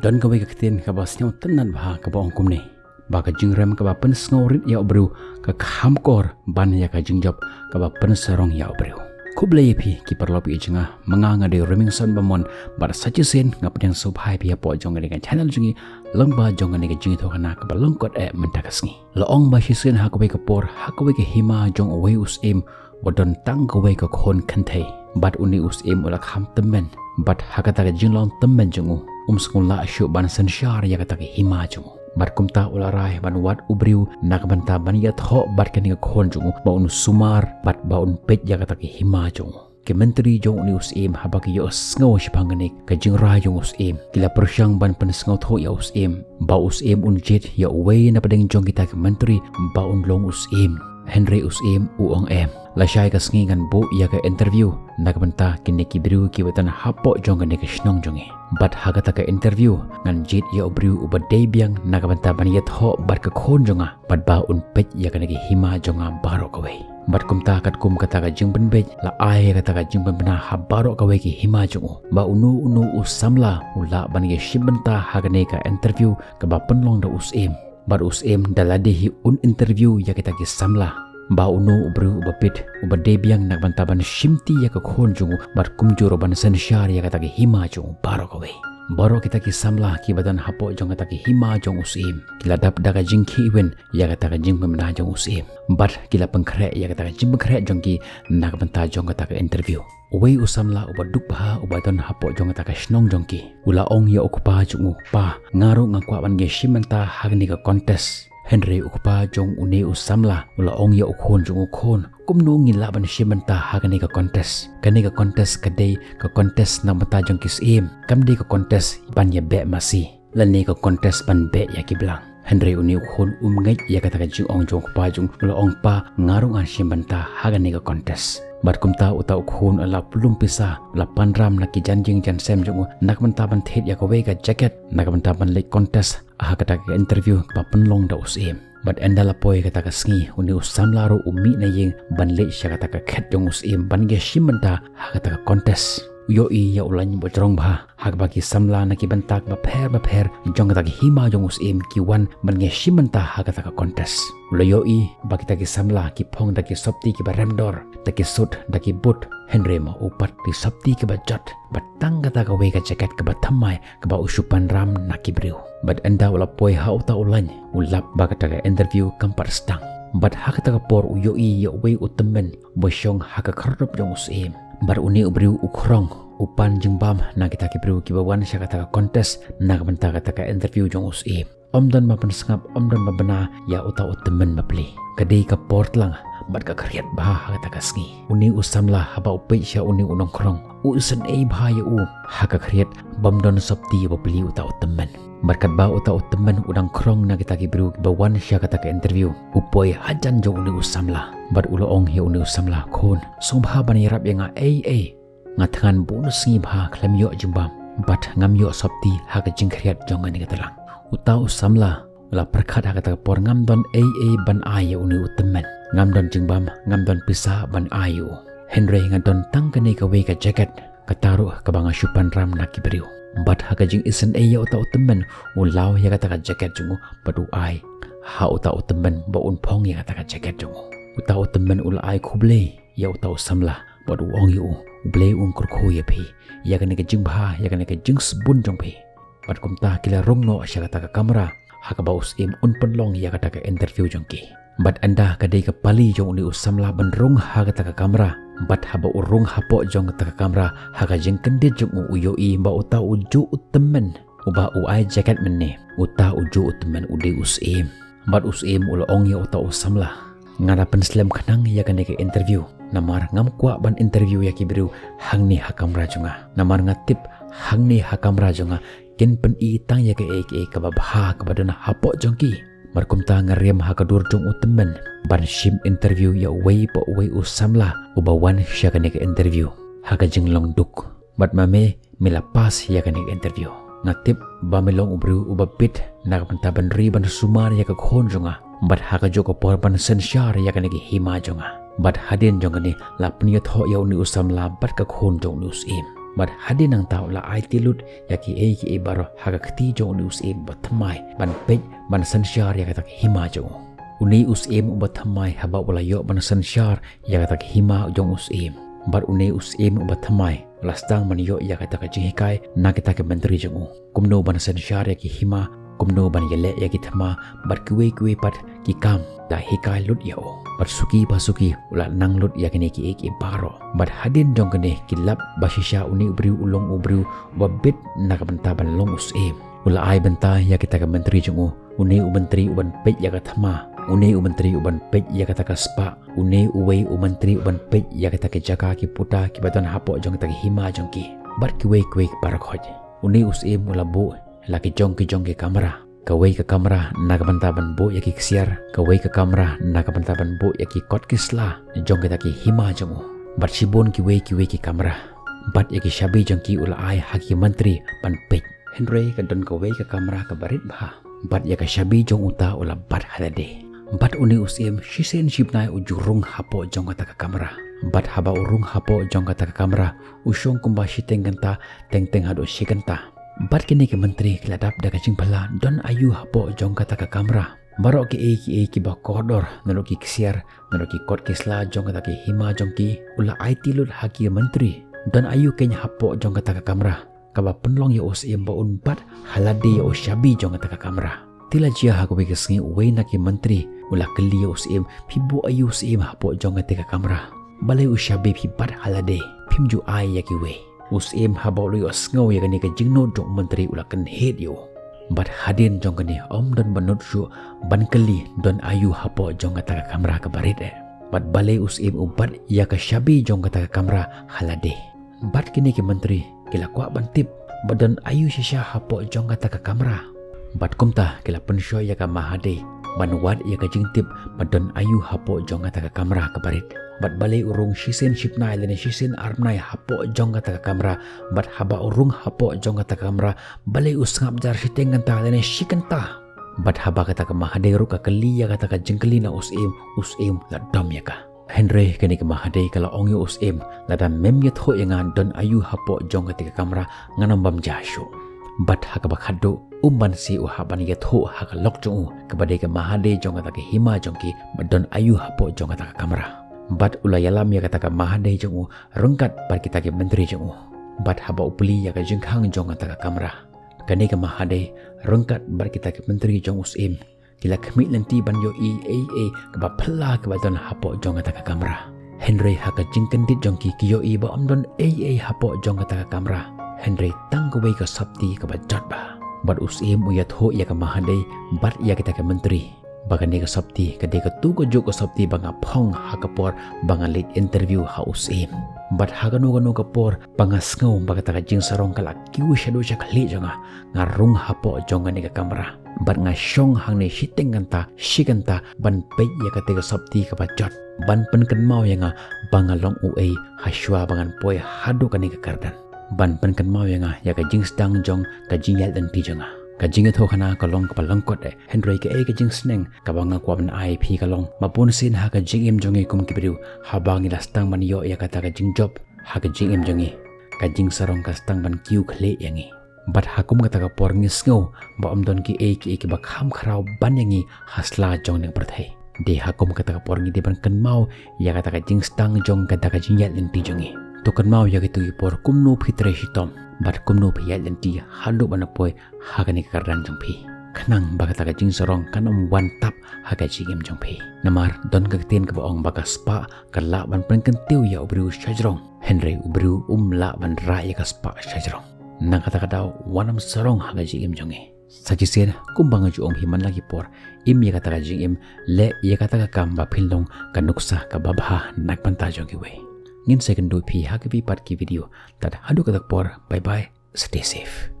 Don gawe ka ktin ka bas nyaw tenan bah ka ba ongkum ni. Ba ka jing rem ka ba pen sngorit ya obru ka khamkor ban ya ka jing job ka ba pen sarong ya obru. Kuble yepi ki perlopi jenga manganga de Remington bamon bar sachusen ngap yang subhai pia po jong dengan channel jungi lengba jong dengan jingi to kana ka balongkot mentakasngi loong ba hisen ha ko be ka por ha ko be ka hima jong away us wadon tang ko be ka khon khantei bat uni us ula kham temen bat ha ka ta jinglong temen jongu skula asyu ban sanshar ya ka ta hima jongu bat kumta ularai ban wat ubriu nak banta ban ya tho bat kan ka khon jongu ba un sumar bat ba un pet ya ka ta hima jongu ke menteri jong ni usim habaki yo sngo shpangani ka jingra jong usim kila persyang ban pen sngo tho ya usim ba usim un jet ya we na padeng jong kita ke menteri ba un long usim Henry usim uong la shai ka sngingan bu ya ka interview nak banta kini ki bru ki wetan hapo jong ne ka snong jonge bat hagata ka interview ngan jet ya obru uba day biang nak banta ban ya tho bat ka khon jonga bat ba un pet ya ka ne hima jonga baro ka we bat kumta kat kum kata ka jing ben bej la ai kata ka jing ben bena habaro ka we ki hima jongo ba unu usamla ula ban ye shibenta hagane ka interview ka ba penlong da usim bat usim dalade hi un interview ya kita ki samla ba unu ubru ubapit ubadebiang nak bantaban shimti ya ka khon jongo bat kumjuro ban sanshar ya kata ki hima jongo baro ka we baro kita ki samla ki badan hapo jong kata ki hima jong usim kila dap daga jing ki wen ya kata ka jing pemna jong usim bat kila pengkre ya kata ka jing pengkre jong ki nak banta jong kata ka interview Uway usamla ubaduk baha ubadon hapo jong kata ka snong jong ki ula ong ya okupa jong pa ngaru ngakwa ban ge shimenta hagni ka contest Henry ukupa jong une usamla ula ong ya ukhon jong ukhon kumno ngila ban shimenta hagani ka contest kadai ka contest na mata jong kisim kamdi ka contest ban ya be masi lani ka contest ban be ya kiblang Henry uni ukhon ngai ya kata ka jong ong jong pa jong ula ong pa ngaru ngan shimenta hagani ka contest bat kumta uta ukhon ala pulum pisa la panram na ki janjing jan sem jong nak menta ban thet ya ka we ka jacket nak menta ban le contest kata ka interview ka penlong da usim bat endala poi kata ka sngi uni usamlaro umi na yeng ban le sya kata ka khet jong usim ban ge shimenta kata ka contest yo I ya ulan bojrong ba hak bagi samla na ki bantak ba pher jong kata ki hima jong usim ki wan ban ge shimenta kata ka contest lo yo I bagi ta ki samla ki phong da ki sopti ki ba remdor ta ki sut da ki but Henry ma upat ki sopti ki ba jot batang kata ka we ka jacket ka ba thamai ka ba usupan ram na ki briu bat enda wala poi ha uta ulan ulap ba kata ka interview kampar stang bat hakata ka por yo I ya we utemen bosyong haka kharop jong usim bar uni ubriu ukrong upan jengbam na kita ki briu ki bawan sya kata ka contest na ka banta kata ka interview jong usim omdan ma pensngap omdan ma bena ya uta utemen ma pli kadai ka portlang bat ka kriat bah kata ka sngi uni usamla haba upai sya uni unongkrong usen bha ya haka kriat bamdon sabti ba pli uta utemen berkat ba uta utemen udang krong na kita ki briu ki bawan sya kata ka interview upoi hajan jong uni usamla bat ulo ong hi uni usamla khon sobha ban yarap yang ngathangan bonus ngi bha klam yo jimbam bat ngam yo sabti ha ka jingkriat jong ani katalang uta usamla la perkhat ha kata por ngam don ban ai uni utemen ngam don jimbam ngam don pisa ban ayu Henry ngadon tang kani ka we ka jacket kataru ka banga syupan ram na ki briu bat ha ka jing isen ya uta utemen ulau ya kata ka jacket jungu badu ai ha uta utemen ba un phong ya kata ka jacket jungu uta utemen ula ai khuble ya uta usamla badu ong yu ble un kurkho ya phi ya kani ka jing bha ya kani ka jing sbun jong phi bat kumta kila rongno asya kata ka kamera ha ka baus un penlong ya kata ka interview jong ki bat anda kadai ka pali jong uni usamla ban rong ha kata ka kamera bat haba urung hapo jong kata ka kamera ha ka jing kendit jong uyo I ba uta uju utemen uba uai jacket menne uta uju utemen ude usim bat usim ulo ong ya uta usamla ngada penslam khanang ya kane ke interview namar ngam kwa ban interview ya ki briu hangni hakam rajunga namar ngatip hangni hakam rajunga ken pen I tang ya ke ka babha ka badana hapo jongki markumta ngariam hakadur jong utemen ban shim interview ya wei po wei usamla ubawan sya kane ke interview haka jinglong duk bat mame milapas ya kane ke interview ngatip bamelong ubru ubapit nak pentaban riban sumar ya ka khon jonga bat haka joko porban sensyar ya kane ke hima jonga bat hadin jong ni lapni tho ya uni usamla bat ka khon jong usim Bad hadin nang tau la ai tilut ya ki baro haga kti jong ni usim batmai ban pej ban sansyar ya kata hima jong. Uni usim batmai haba wala yo ban sansyar ya kata hima jong usim. Bad uni usim batmai lastang man yo ya kata jing hikai na kita ke menteri jong. Kumno ban sansyar ya ki hima kumno ban yele ya ki thama bad kuwe pat ki kam da hikai lut yo. Bad suki pasuki ula nang lut ya kini ki baro. Bad hadin jong kene kilap basisha uni ubriu ulong ubriu wabit nakabentaban long usim. Ula ai benta ya kita ke menteri jong uni menteri uban pej ya kathama. Uni menteri uban pej ya kata ka spa. Uni uwe menteri uban pej ya kata ke jaka ki puta ki baton hapo jong kata ki hima jong ki. Bad kuwe barakhoj. Uni usim ula bu laki jong ki kamera. Kawai ke kamera nakabentaban bo ya ki ksiar. Kawai ke kamera nakabentaban bo ya ki kot kisla jong kita ki hima jong. Bad sibon ki ki kamera. Bad ya ki shabi jong ki ula ai haki menteri ban pej. Henry ka don kawai ke kamera ka barit bah. Bad ya ka shabi jong uta ula bad halade. Bad uni usim shisen shipnai ujurung hapo jong kata ka kamera. Bad haba urung hapo jong kata ka kamera. Usyong kumba shiteng kanta teng hado shikanta. Bad kini ke menteri keladap da kacing pala don ayu hapo jong kata ka kamera. Barok ki ba kodor nalo ki ksiar nalo ki kot kisla jong kata ki hima jong ki ula ai tilut haki menteri. Don ayu kenya hapo jong kata ka kamera. Kaba penlong ya usim ba unpat halade ya usyabi jong kata ka kamera. Tila jia ha kowe kesengi uwe na ki menteri ula keli ya usim pibu ayu usim hapo jong kata ka kamera. Balai usyabi pibat halade pimju ai ya ki we. Usim habau lu asngau ya kani ka jingno jong menteri ula kan head yo. Bad hadin jong kani om don banut syu ban keli don ayu hapo jong kata ka kamera ka barit Bad balai usim umpat ya ka syabi jong kata ka kamera halade. Bad kini ki menteri kila kwa ban tip badan ayu shisha hapo jong kata ka kamera. Bad kumta kila pensyo ya ka mahade ban wad ya ka jingtip badan ayu hapo jong kata ka kamera ka barit. Bad balai urung shisen shipnai lene shisen armnai hapo jong kata ka kamera. Bad haba urung hapo jong kata ka kamera balai usngap jar shiteng kanta lene shikanta. Bad haba kata ka mahade ru ka keli ya kata ka jengkeli na usim la dom ya ka. Henry kani ka mahade kala ong yo usim la dan mem ya tho yang don ayu hapo jong kata ka kamera nganam bam jasho. Bad haka bakhado umban si uhaban ya tho haka lok jong kabade ka mahade jong kata ka hima jong ki badon ayu hapo jong kata ka kamera. Bad ulayalam ya kata ka mahade jong rengkat par kita ke menteri jong. Bad haba upli ya ka jengkhang jong kata ka kamera. Kani ka mahade rengkat bar kita ke menteri jong usim. Kila kemit lenti ban yo ka ba phla ka badon hapo jong kata ka kamera. Henry haka jengkendit jong ki yo ba amdon hapo jong kata ka kamera. Henry tang kawai ka sabti ka bajat ba. Bad usim uyat ho ya ka mahade bad ya kita ke menteri. Bagan ka sabti kade ka tu ko jo ka sabti banga phong hakapor banga late interview ha usim. Bad hagano ka por banga sngo baga ta jing sarong kala kiu shadow cha khali janga ngarung hapo jonga ni ka kamera. Bad nga shong hang ne shiteng kanta shikanta ban pe ya kate ka sabti ka bajat. Ban pen kan mau ya nga banga long ue hashwa bangan poi hadu ka ni ka kardan. Ban pen kan mau ya nga ya ka jing stang jong ka jing yal dan pi janga. Kajing itu kana kalong kapalangkot Henry ke kajing sneng kabanga kwaban IP kalong mapun sin ha kajing im jongi kum kibriu habang ilastang man yo ya kata kajing job ha kajing im jongi kajing sarong kastang ban kiu khle yangi bat hakum kata ka por ngisngo ba omdon ki ki ba kham khrau ban yangi hasla jong ne prathai de hakum kata ka por ngi de ban kan mau ya kata kajing stang jong kata kajing yal lenti jongi to kan mau ya gitu por kumno phitre hitom bat kumno phiyal lenti halu banapoi hagani kardan jongpi khanang bagata ka jing sorong kanam one tap haga jigim jongpi namar don ka tin ka baong baga spa kala ban pen kan tiu ya ubru shajrong Henry ubru la ban ra ya ka spa shajrong nang kata daw wanam sorong haga jigim jongi sajisen kumbang ju om himan lagi por im ya kata ka jing im le ya kata ka kamba philong kanuksa ka babha nak panta jongi we ngin second do pi haga bi pat ki video tad hadu ka por bye bye stay safe.